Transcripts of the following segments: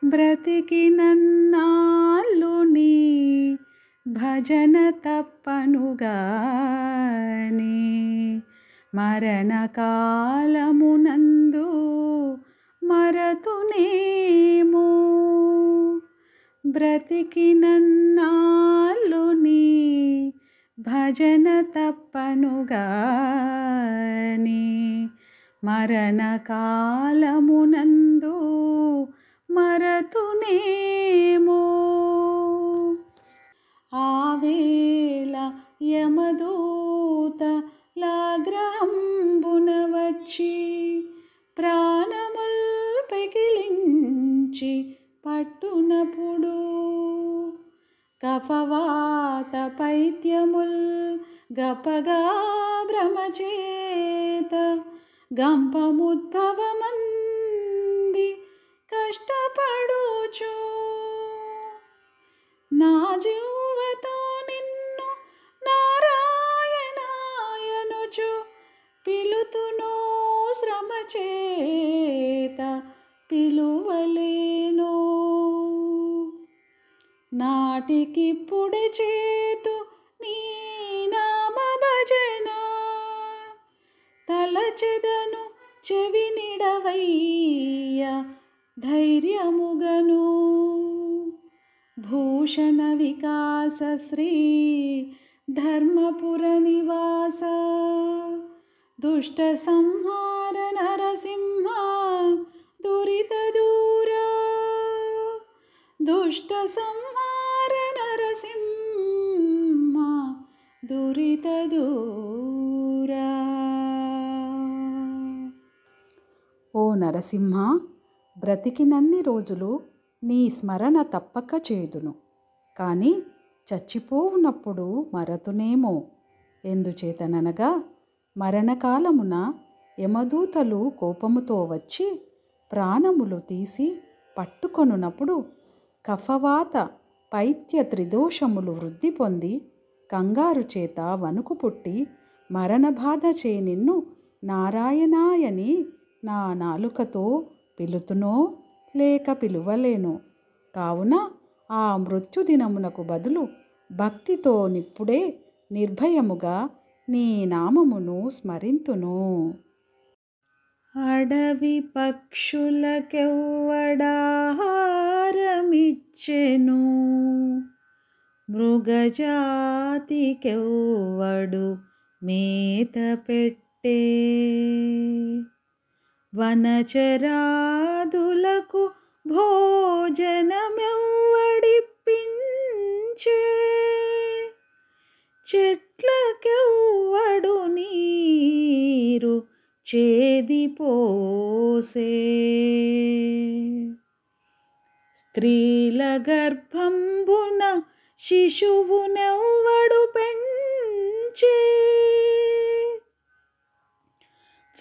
బ్రతికినన్నాళ్ళు నీ భజన తప్పనుగాని మరణకాలమునందు మరతునేమో. బ్రతికినన్నాళ్ళు నీ భజన తప్పనుగాని మరణకాలమునందు మరతునేమో. ఆవేళ యమదూత లాగ్రహంబున వచ్చి ప్రాణముల్ పెకిలించి పట్టునప్పుడు కఫవాత పైత్యముల్ గపగా భ్రమచేత గంపముద్భవమంది కష్టపడుచు నా జీవతో నిన్ను నారాయణాయనుచు పిలుతునో శ్రమచేత పిలువలేనో. నాటికిప్పుడే చేతు నీ నామ భజన తలచెదను చెవినిడవయ్య ధైర్యముగను. భూషణ వికాస శ్రీ ధర్మపుర నివాస దుష్ట సంహార నరసింహ దురిత దూర. దుష్ట సంహార నరసింహ దురిత దూర. ఓ నరసింహ, బ్రతికినన్ని రోజులు నీ స్మరణ తప్పక చేదును, కానీ చచ్చిపోవునప్పుడు మరతునేమో. ఎందుచేతననగా మరణకాలమున యమదూతలు కోపముతో వచ్చి ప్రాణములు తీసి పట్టుకొనునప్పుడు కఫవాత పైత్య త్రిదోషములు వృద్ధి పొంది కంగారు చేత వణుకు పుట్టి మరణబాధ చే నిన్ను నారాయణాయని నా నాలుకతో పిలుతునో లేక పిలువలేను. కావున ఆ మృత్యుదినమునకు బదులు భక్తితో నిప్పుడే నిర్భయముగా నీ నామమును స్మరింతును. అడవి పక్షులకెవ్వడాహారమిచ్చెను, మృగజాతికెవ్వడు మేత పెట్టే. వనచరాదులకు భోజనమెవ్వడిప్పించే, చెట్లకెవ్వడు నీరు చేదిపోసే. స్త్రీల గర్భంబున శిశువునెవ్వడు పెంచే,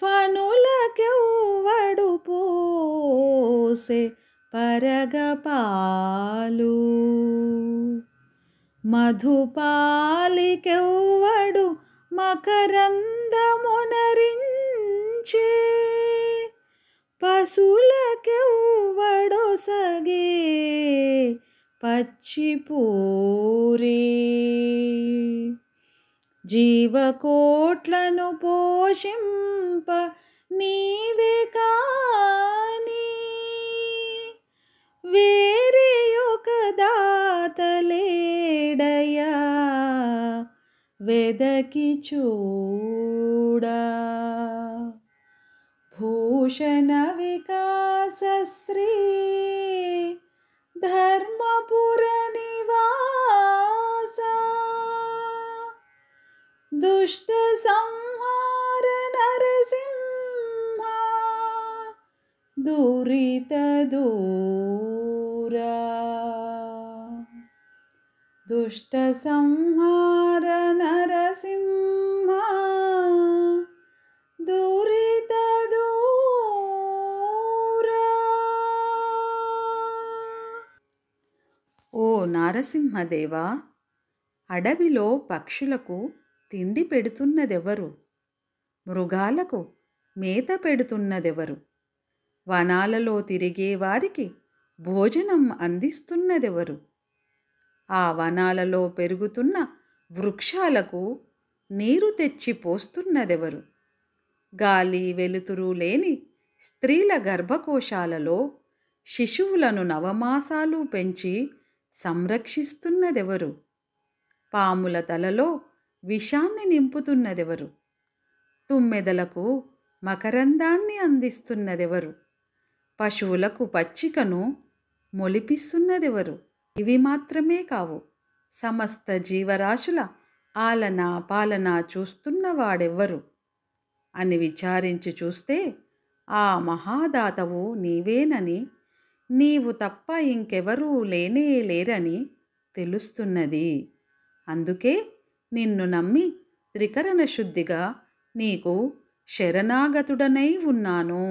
ఫనులకెవ్వడు పోసే పరగపాలు. మధుపాలికెవ్వడు మకరందమునరించే, పశులకెవ్వడొసగే పచ్చిపూరి. జీవకోట్లను పోషింప నీవే కాని వేరే ఒక దాతలేడయా వెదకి చూడా. భూషణ వికాస శ్రీ ధర్మపుర నివాస దుష్ట సంహార నరసింహ దురిత దూర. దుష్ట సంహార నరసింహ దురిత దూర. ఓ నారసింహదేవా, అడవిలో పక్షులకు తిండి పెడుతున్నదెవరు? మృగాలకు మేత పెడుతున్నదెవరు? వనాలలో తిరిగే వారికి భోజనం అందిస్తున్నదెవరు? ఆ వనాలలో పెరుగుతున్న వృక్షాలకు నీరు తెచ్చి పోస్తున్నదెవరు? గాలి వెలుతురు లేని స్త్రీల గర్భకోశాలలో శిశువులను నవమాసాలు పెంచి సంరక్షిస్తున్నదెవరు? పాముల తలలో విషాన్ని నింపుతున్నదెవరు? తుమ్మెదలకు మకరందాన్ని అందిస్తున్నదెవరు? పశువులకు పచ్చికను మొలిపిస్తున్నదెవరు? ఇవి మాత్రమే కావు, సమస్త జీవరాశుల ఆలన పాలన చూస్తున్నవాడెవ్వరు అని విచారించి చూస్తే ఆ మహాదాతవు నీవేనని, నీవు తప్ప ఇంకెవరూ లేనే లేరని తెలుస్తున్నది. అందుకే నిన్ను నమ్మి త్రికరణ శుద్ధిగా నీకు శరణాగతుడనై ఉన్నాను.